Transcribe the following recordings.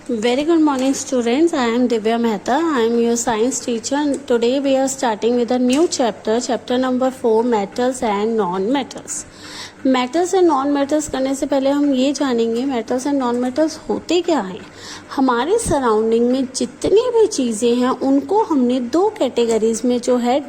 Very good morning students. I am Divya Mehta. I am your science teacher and today we are starting with a new chapter number 4 metals and non-metals. Metals and non metals करने से पहले हम ये जानेंगे metals and non metals होते क्या हैं। हमारे सराउंडिंग में जितनी भी चीज़ें हैं उनको हमने दो कैटेगरीज में जो है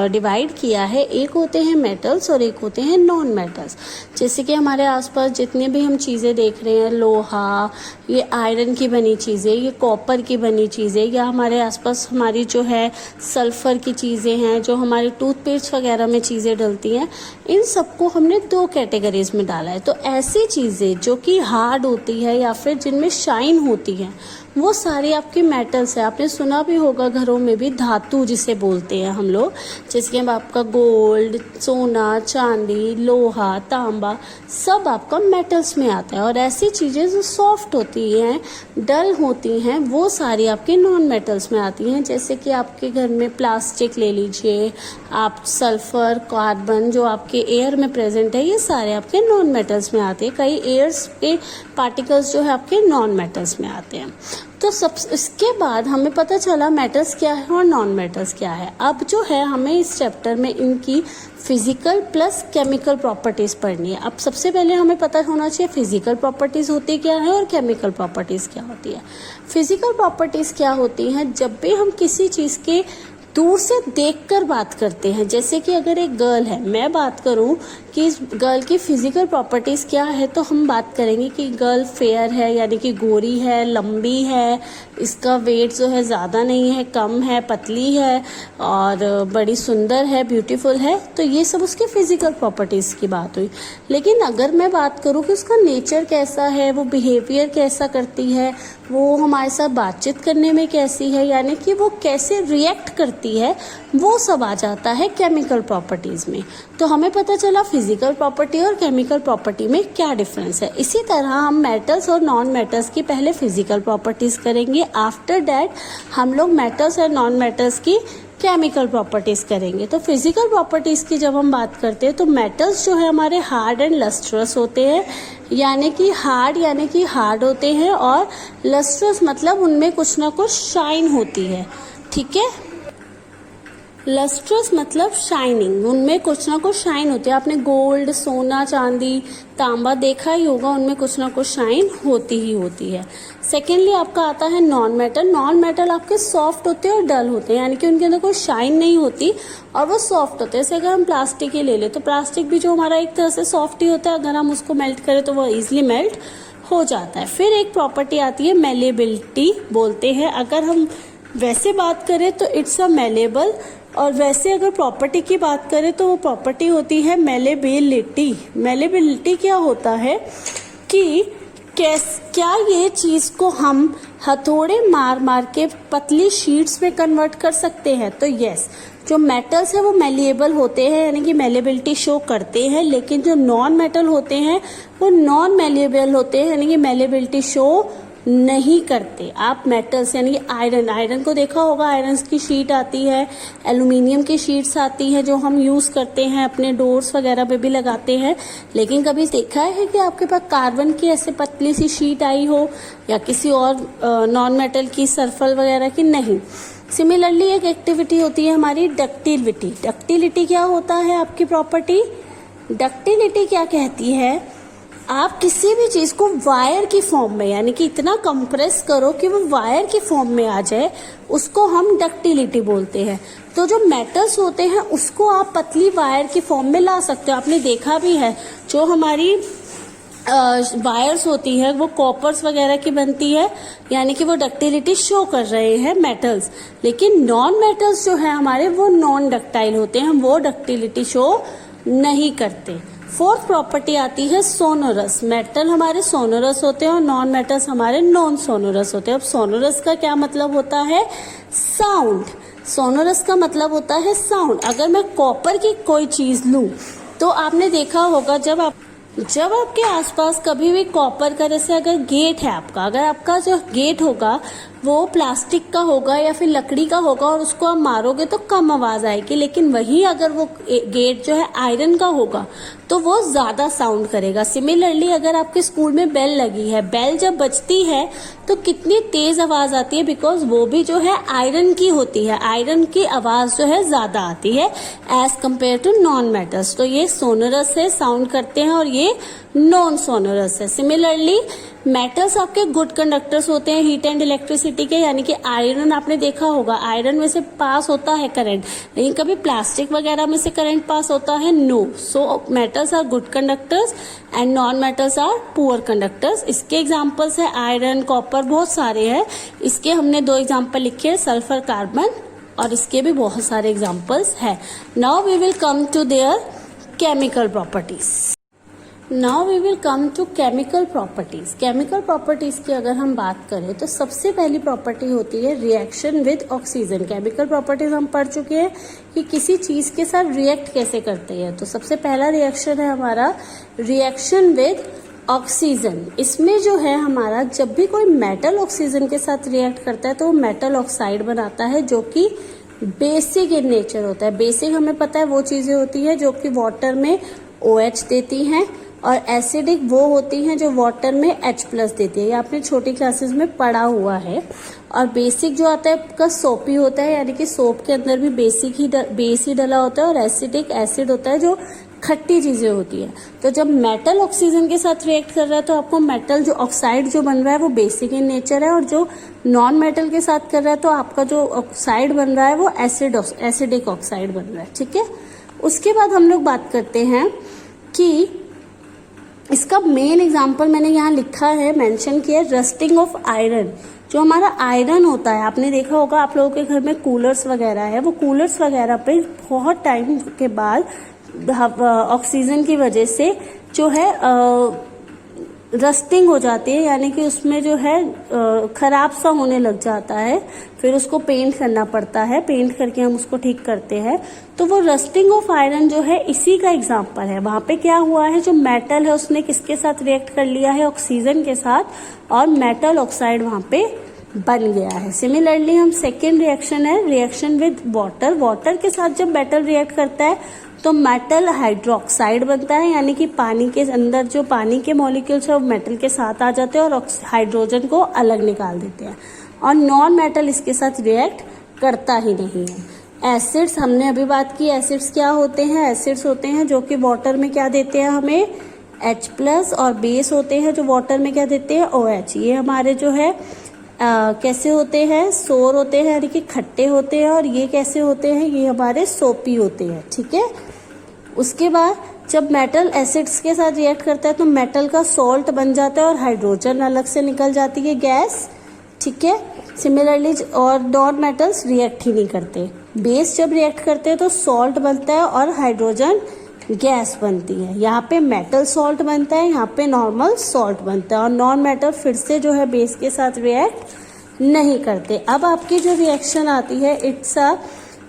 डिवाइड किया है। एक होते हैं मेटल्स और एक होते हैं नॉन मेटल्स। जैसे कि हमारे आसपास जितने भी हम चीज़ें देख रहे हैं, लोहा, ये आयरन की बनी चीज़ें, ये कॉपर की बनी चीज़ें, या हमारे आसपास हमारी जो है सल्फ़र की चीज़ें हैं, जो हमारे टूथपेस्ट वगैरह में चीज़ें डलती हैं, इन सबको हमने दो कैटेगरीज में डाला है। तो ऐसी चीज़ें जो कि हार्ड होती है या फिर जिनमें शाइन होती है वो सारी आपकी मेटल्स है। आपने सुना भी होगा घरों में भी धातु जिसे बोलते हैं हम लोग, जैसे कि आपका गोल्ड, सोना, चांदी, लोहा, तांबा सब आपका मेटल्स में आता है। और ऐसी चीज़ें जो सॉफ्ट होती हैं, डल होती हैं, वो सारी आपके नॉन मेटल्स में आती हैं। जैसे कि आपके घर में प्लास्टिक ले लीजिए, आप सल्फर, कार्बन जो आपके एयर में प्रेजेंट है, ये सारे आपके नॉन मेटल्स में आते हैं। कई एयर्स के पार्टिकल्स जो है आपके नॉन मेटल्स में आते हैं। तो सब इसके बाद हमें पता चला मेटल्स क्या है और नॉन मेटल्स क्या है। अब जो है हमें इस चैप्टर में इनकी फिजिकल प्लस केमिकल प्रॉपर्टीज़ पढ़नी है। अब सबसे पहले हमें पता होना चाहिए फिजिकल प्रॉपर्टीज़ होती क्या है और केमिकल प्रॉपर्टीज़ क्या होती है। फिजिकल प्रॉपर्टीज़ क्या होती हैं, जब भी हम किसी चीज़ के दूर से देखकर बात करते हैं। जैसे कि अगर एक गर्ल है, मैं बात करूं कि इस गर्ल की फिजिकल प्रॉपर्टीज़ क्या है, तो हम बात करेंगे कि गर्ल फेयर है, यानी कि गोरी है, लंबी है, इसका वेट जो है ज़्यादा नहीं है, कम है, पतली है और बड़ी सुंदर है, ब्यूटीफुल है। तो ये सब उसके फिजिकल प्रॉपर्टीज़ की बात हुई। लेकिन अगर मैं बात करूँ कि उसका नेचर कैसा है, वो बिहेवियर कैसा करती है, वो हमारे साथ बातचीत करने में कैसी है, यानी कि वो कैसे रिएक्ट करती है, वो सब आ जाता है केमिकल प्रॉपर्टीज़ में। तो हमें पता चला फिजिकल प्रॉपर्टी और केमिकल प्रॉपर्टी में क्या डिफरेंस है। इसी तरह हम मेटल्स और नॉन मेटल्स की पहले फिजिकल प्रॉपर्टीज़ करेंगे, आफ्टर दैट हम लोग मेटल्स और नॉन मेटल्स की केमिकल प्रॉपर्टीज़ करेंगे। तो फिजिकल प्रॉपर्टीज़ की जब हम बात करते हैं तो मेटल्स जो है हमारे हार्ड एंड लस्ट्रस होते हैं, यानी कि हार्ड होते हैं, और लस्ट्रस मतलब उनमें कुछ ना कुछ शाइन होती है। ठीक है, लस्ट्रस मतलब शाइनिंग, उनमें कुछ ना कुछ शाइन होती है। आपने गोल्ड, सोना, चांदी, तांबा देखा ही होगा, उनमें कुछ ना कुछ शाइन होती ही होती है। सेकेंडली आपका आता है नॉन मेटल। नॉन मेटल आपके सॉफ्ट होते हैं और डल होते हैं, यानी कि उनके अंदर कोई शाइन नहीं होती और वो सॉफ्ट होते हैं। जैसे अगर हम प्लास्टिक ही ले लें तो प्लास्टिक भी जो हमारा एक तरह से सॉफ्ट ही होता है, अगर हम उसको मेल्ट करें तो वो ईजिली मेल्ट हो जाता है। फिर एक प्रॉपर्टी आती है मेलेबिलिटी बोलते हैं। अगर हम वैसे बात करें तो इट्स अ मेलेबल, और वैसे अगर प्रॉपर्टी की बात करें तो वो प्रॉपर्टी होती है मेलेबिलिटी। मेलेबिलिटी क्या होता है कि क्या ये चीज़ को हम हथौड़े मार मार के पतली शीट्स में कन्वर्ट कर सकते हैं। तो यस, जो मेटल्स है वो मेलिएबल होते हैं, यानी कि मेलेबिलिटी शो करते हैं। लेकिन जो नॉन मेटल होते हैं वो नॉन मेलिएबल होते हैं, यानी कि मेलेबिलिटी शो नहीं करते। आप मेटल्स यानी आयरन को देखा होगा, आयरन की शीट आती है, एल्यूमिनियम की शीट्स आती हैं जो हम यूज़ करते हैं, अपने डोर्स वगैरह पे भी लगाते हैं। लेकिन कभी देखा है कि आपके पास कार्बन की ऐसे पतली सी शीट आई हो, या किसी और नॉन मेटल की, सल्फर वगैरह की? नहीं। सिमिलरली एक एक्टिविटी होती है हमारी डक्टिलिटी। डक्टिलिटी क्या होता है आपकी प्रॉपर्टी? डक्टिलिटी क्या कहती है, आप किसी भी चीज़ को वायर की फॉर्म में, यानी कि इतना कंप्रेस करो कि वो वायर की फॉर्म में आ जाए, उसको हम डक्टिलिटी बोलते हैं। तो जो मेटल्स होते हैं उसको आप पतली वायर की फॉर्म में ला सकते हो। आपने देखा भी है जो हमारी वायर्स होती है वो कॉपर्स वगैरह की बनती है, यानी कि वो डक्टिलिटी शो कर रहे हैं मेटल्स। लेकिन नॉन मेटल्स जो है हमारे वो नॉन डक्टाइल होते हैं, वो डक्टिलिटी शो नहीं करते। फोर्थ प्रॉपर्टी आती है सोनोरस। मेटल हमारे सोनोरस होते हैं और नॉन मेटल्स हमारे नॉन सोनोरस होते हैं। अब सोनोरस का क्या मतलब होता है? साउंड। सोनोरस का मतलब होता है साउंड। अगर मैं कॉपर की कोई चीज लूं तो आपने देखा होगा जब आपके आसपास कभी भी कॉपर का, जैसे अगर गेट है आपका, अगर आपका जो गेट होगा वो प्लास्टिक का होगा या फिर लकड़ी का होगा और उसको आप मारोगे तो कम आवाज आएगी, लेकिन वही अगर वो गेट जो है आयरन का होगा तो वो ज्यादा साउंड करेगा। सिमिलरली अगर आपके स्कूल में बेल लगी है, बेल जब बजती है तो कितनी तेज आवाज आती है, बिकॉज वो भी जो है आयरन की होती है, आयरन की आवाज जो है ज्यादा आती है as compare to non metals. तो ये सोनरस है, साउंड करते हैं, और ये नॉन सोनरस है। सिमिलरली मेटल्स आपके गुड कंडक्टर्स होते हैं हीट एंड इलेक्ट्रिसिटी के, यानी कि आयरन आपने देखा होगा, आयरन में से पास होता है करंट, लेकिन कभी प्लास्टिक वगैरह में से करंट पास होता है, no. So metals are good conductors and non metals are poor conductors. इसके एग्जांपल्स है आयरन, कॉपर, बहुत सारे हैं। इसके हमने 2 एग्जांपल लिखे हैं, सल्फर, कार्बन, और इसके भी बहुत सारे एग्जांपल्स है। Now we will come to their chemical properties. Now we will come to chemical properties. Chemical properties की अगर हम बात करें तो सबसे पहली प्रॉपर्टी होती है reaction with oxygen. Chemical properties हम पढ़ चुके हैं कि किसी चीज के साथ रिएक्ट कैसे करते हैं। तो सबसे पहला रिएक्शन है हमारा रिएक्शन विद ऑक्सीजन। इसमें जो है हमारा जब भी कोई मेटल ऑक्सीजन के साथ रिएक्ट करता है तो वो मेटल ऑक्साइड बनाता है, जो कि बेसिक इन नेचर होता है। बेसिक हमें पता है वो चीजें होती है जो कि वाटर में OH देती हैं, और एसिडिक वो होती हैं जो वाटर में H+ देती है। ये आपने छोटी क्लासेस में पढ़ा हुआ है। और बेसिक जो आता है आपका सोपी होता है, यानी कि सोप के अंदर भी बेस ही डला होता है, और एसिडिक एसिड होता है जो खट्टी चीजें होती है। तो जब मेटल ऑक्सीजन के साथ रिएक्ट कर रहा है तो आपको मेटल जो ऑक्साइड जो बन रहा है वो बेसिक इन नेचर है, और जो नॉन मेटल के साथ कर रहा है तो आपका जो ऑक्साइड बन रहा है वो एसिडिक ऑक्साइड बन रहा है। ठीक है, उसके बाद हम लोग बात करते हैं कि इसका मेन एग्जाम्पल मैंने यहाँ लिखा है, मेंशन किया, रस्टिंग ऑफ आयरन। जो हमारा आयरन होता है, आपने देखा होगा आप लोगों के घर में कूलर्स वगैरह है, वो कूलर्स वगैरह पे बहुत टाइम के बाद ऑक्सीजन की वजह से जो है रस्टिंग हो जाती है, यानी कि उसमें जो है खराब सा होने लग जाता है। फिर उसको पेंट करना पड़ता है, पेंट करके हम उसको ठीक करते हैं। तो वो रस्टिंग ऑफ आयरन जो है इसी का एग्जांपल है। वहां पे क्या हुआ है, जो मेटल है उसने किसके साथ रिएक्ट कर लिया है, ऑक्सीजन के साथ, और मेटल ऑक्साइड वहां पे बन गया है। सिमिलरली हम सेकेंड रिएक्शन है रिएक्शन विद वाटर। वाटर के साथ जब मेटल रिएक्ट करता है तो मेटल हाइड्रोक्साइड बनता है, यानी कि पानी के अंदर जो पानी के मॉलिक्यूल्स है वो मेटल के साथ आ जाते हैं और हाइड्रोजन को अलग निकाल देते हैं, और नॉन मेटल इसके साथ रिएक्ट करता ही नहीं है। एसिड्स हमने अभी बात की, एसिड्स क्या होते हैं, एसिड्स होते हैं जो कि वाटर में क्या देते हैं हमें H+, और बेस होते हैं जो वाटर में क्या देते हैं OH। ये हमारे जो है कैसे होते हैं, सोर होते हैं, यानी कि खट्टे होते हैं, और ये कैसे होते हैं, ये हमारे सोपी होते हैं। ठीक है, उसके बाद जब मेटल एसिड्स के साथ रिएक्ट करता है तो मेटल का सॉल्ट बन जाता है और हाइड्रोजन अलग से निकल जाती है गैस। ठीक है, सिमिलरली और नॉन मेटल्स रिएक्ट ही नहीं करते। बेस जब रिएक्ट करते हैं तो सॉल्ट बनता है और हाइड्रोजन गैस बनती है। यहाँ पे मेटल सॉल्ट बनता है, यहाँ पे नॉर्मल सॉल्ट बनता है, और नॉन मेटल फिर से जो है बेस के साथ रिएक्ट नहीं करते। अब आपकी जो रिएक्शन आती है इट्स अ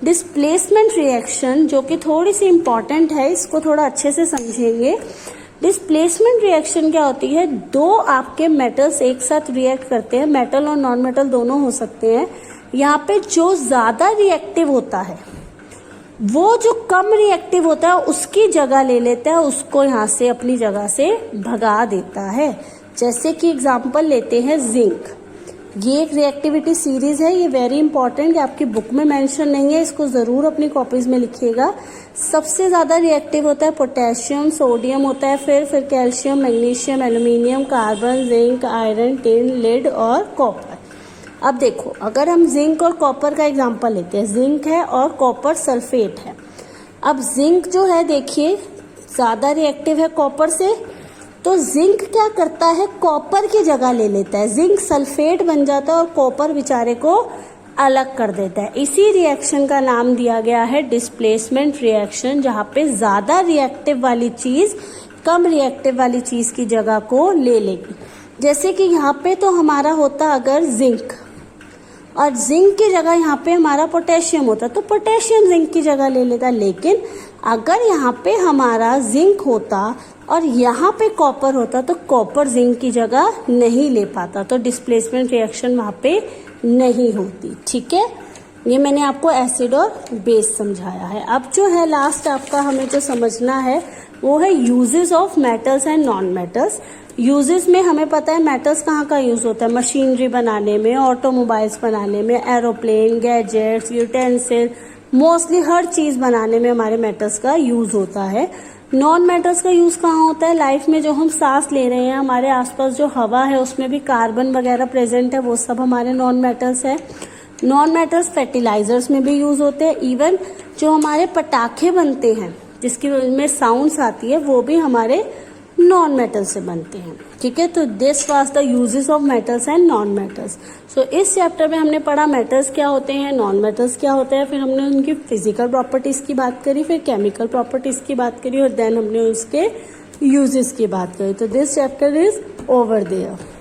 डिस्प्लेसमेंट रिएक्शन, जो कि थोड़ी सी इंपॉर्टेंट है, इसको थोड़ा अच्छे से समझेंगे। डिस्प्लेसमेंट रिएक्शन क्या होती है, दो आपके मेटल्स एक साथ रिएक्ट करते हैं, मेटल और नॉन मेटल दोनों हो सकते हैं। यहाँ पे जो ज्यादा रिएक्टिव होता है वो जो कम रिएक्टिव होता है उसकी जगह ले लेता है, उसको यहाँ से अपनी जगह से भगा देता है। जैसे कि एग्जांपल लेते हैं जिंक। ये एक रिएक्टिविटी सीरीज है, ये वेरी इंपॉर्टेंट, आपकी बुक में मेंशन नहीं है, इसको जरूर अपनी कॉपीज में लिखिएगा। सबसे ज्यादा रिएक्टिव होता है पोटेशियम, सोडियम होता है, फिर calcium, magnesium, aluminium, carbon, zinc, iron, tin, lead और कॉपर। अब देखो, अगर हम जिंक और कॉपर का एग्जांपल लेते हैं, जिंक है और कॉपर सल्फेट है। अब जिंक जो है देखिए ज्यादा रिएक्टिव है कॉपर से, तो जिंक क्या करता है, कॉपर की जगह ले लेता है, जिंक सल्फेट बन जाता है और कॉपर बेचारे को अलग कर देता है। इसी रिएक्शन का नाम दिया गया है डिस्प्लेसमेंट रिएक्शन, जहाँ पे ज्यादा रिएक्टिव वाली चीज कम रिएक्टिव वाली चीज की जगह को ले लेगी। जैसे कि यहाँ पे तो हमारा होता अगर जिंक, और जिंक की जगह यहाँ पे हमारा पोटेशियम होता तो पोटेशियम जिंक की जगह ले लेता। लेकिन अगर यहाँ पे हमारा जिंक होता और यहाँ पे कॉपर होता तो कॉपर जिंक की जगह नहीं ले पाता, तो डिस्प्लेसमेंट रिएक्शन वहाँ पे नहीं होती। ठीक है, ये मैंने आपको एसिड और बेस समझाया है। अब जो है लास्ट आपका हमें जो समझना है वो है uses of metals and non metals. Uses में हमें पता है मेटल्स कहाँ का यूज होता है, मशीनरी बनाने में, ऑटोमोबाइल्स बनाने में, एरोप्लेन, गैजेट्स, यूटेंसिल, मोस्टली हर चीज बनाने में हमारे मेटल्स का यूज होता है। नॉन मेटल्स का यूज कहाँ होता है, लाइफ में जो हम सांस ले रहे हैं, हमारे आसपास जो हवा है उसमें भी कार्बन वगैरह प्रेजेंट है, वो सब हमारे नॉन मेटल्स है। नॉन मेटल्स फर्टिलाइजर्स में भी यूज होते हैं। इवन जो हमारे पटाखे बनते हैं जिसकी में साउंड्स आती है वो भी हमारे नॉन मेटल से बनते हैं। ठीक है, तो this was the uses of metals and non metals. So इस चैप्टर में हमने पढ़ा मेटल्स क्या होते हैं, नॉन मेटल्स क्या होते हैं, फिर हमने उनकी फिजिकल प्रॉपर्टीज की बात करी, फिर केमिकल प्रॉपर्टीज की बात करी और देन हमने उसके यूजेस की बात करी। तो this chapter is over there.